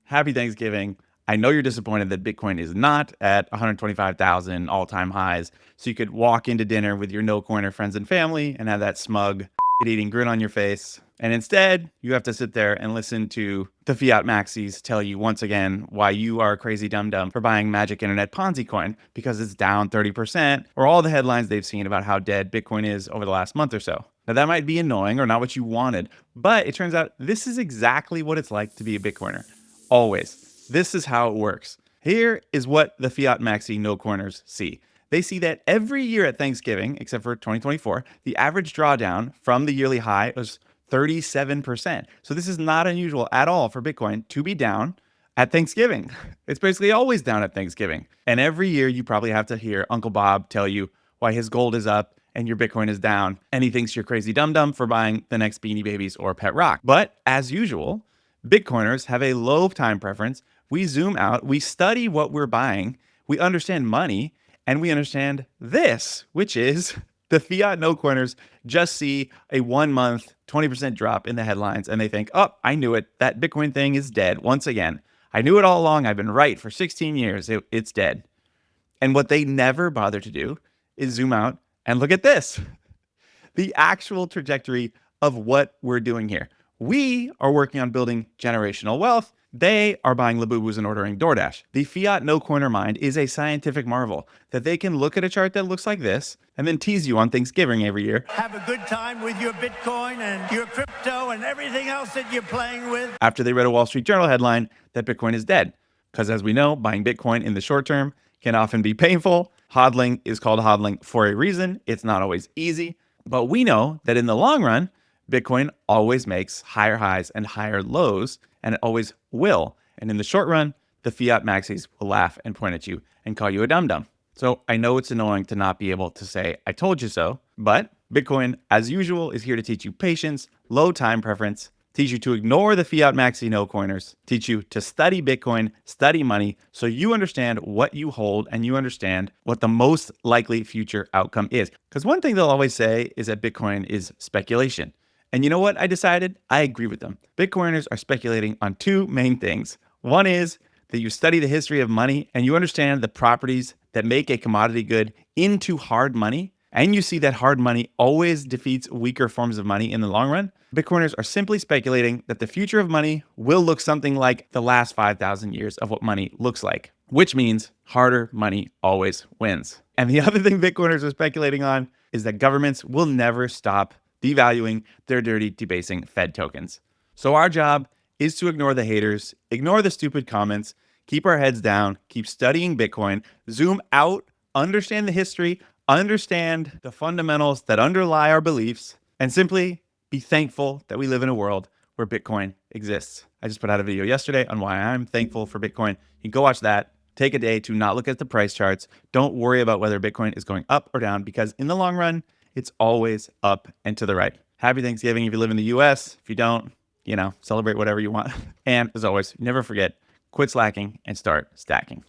Happy Thanksgiving. I know you're disappointed that Bitcoin is not at 125,000 all-time highs, so you could walk into dinner with your no-coiner friends and family and have that smug eating grin on your face. And instead, you have to sit there and listen to the fiat maxis tell you once again why you are a crazy dum-dum for buying Magic Internet Ponzi coin because it's down 30%, or all the headlines they've seen about how dead Bitcoin is over the last month or so. Now, that might be annoying or not what you wanted, but it turns out this is exactly what it's like to be a Bitcoiner. Always. This is how it works. Here is what the fiat maxi no corners see. They see that every year at Thanksgiving, except for 2024, the average drawdown from the yearly high was 37%. So this is not unusual at all for Bitcoin to be down at Thanksgiving. It's basically always down at Thanksgiving. And every year you probably have to hear Uncle Bob tell you why his gold is up and your Bitcoin is down, and he thinks you're crazy dum-dum for buying the next Beanie Babies or Pet Rock. But as usual, Bitcoiners have a low time preference. We zoom out, we study what we're buying, we understand money, and we understand this, which is the fiat no corners just see a 1 month, 20% drop in the headlines, and they think, oh, I knew it. That Bitcoin thing is dead once again. I knew it all along. I've been right for 16 years. It's dead. And what they never bother to do is zoom out and look at this, the actual trajectory of what we're doing here. We are working on building generational wealth. They are buying Labubus and ordering DoorDash. The fiat no corner mind is a scientific marvel that they can look at a chart that looks like this and then tease you on Thanksgiving every year. Have a good time with your Bitcoin and your crypto and everything else that you're playing with. After they read a Wall Street Journal headline that Bitcoin is dead. Because as we know, buying Bitcoin in the short term can often be painful. Hodling is called hodling for a reason. It's not always easy. But we know that in the long run, Bitcoin always makes higher highs and higher lows, and it always will. And in the short run, the fiat maxis will laugh and point at you and call you a dum-dum. So I know it's annoying to not be able to say, I told you so, but Bitcoin, as usual, is here to teach you patience, low time preference, teach you to ignore the fiat maxi no coiners, teach you to study Bitcoin, study money, so you understand what you hold and you understand what the most likely future outcome is. Because one thing they'll always say is that Bitcoin is speculation. And you know what I decided? I agree with them. Bitcoiners are speculating on two main things. One is that you study the history of money and you understand the properties that make a commodity good into hard money. And you see that hard money always defeats weaker forms of money in the long run. Bitcoiners are simply speculating that the future of money will look something like the last 5,000 years of what money looks like, which means harder money always wins. And the other thing Bitcoiners are speculating on is that governments will never stop devaluing their dirty, debasing Fed tokens. So our job is to ignore the haters, ignore the stupid comments, keep our heads down, keep studying Bitcoin, zoom out, understand the history, understand the fundamentals that underlie our beliefs, and simply be thankful that we live in a world where Bitcoin exists. I just put out a video yesterday on why I'm thankful for Bitcoin. You can go watch that. Take a day to not look at the price charts. Don't worry about whether Bitcoin is going up or down, because in the long run, it's always up and to the right. Happy Thanksgiving if you live in the US. If you don't, celebrate whatever you want. And as always, never forget, quit slacking and start stacking.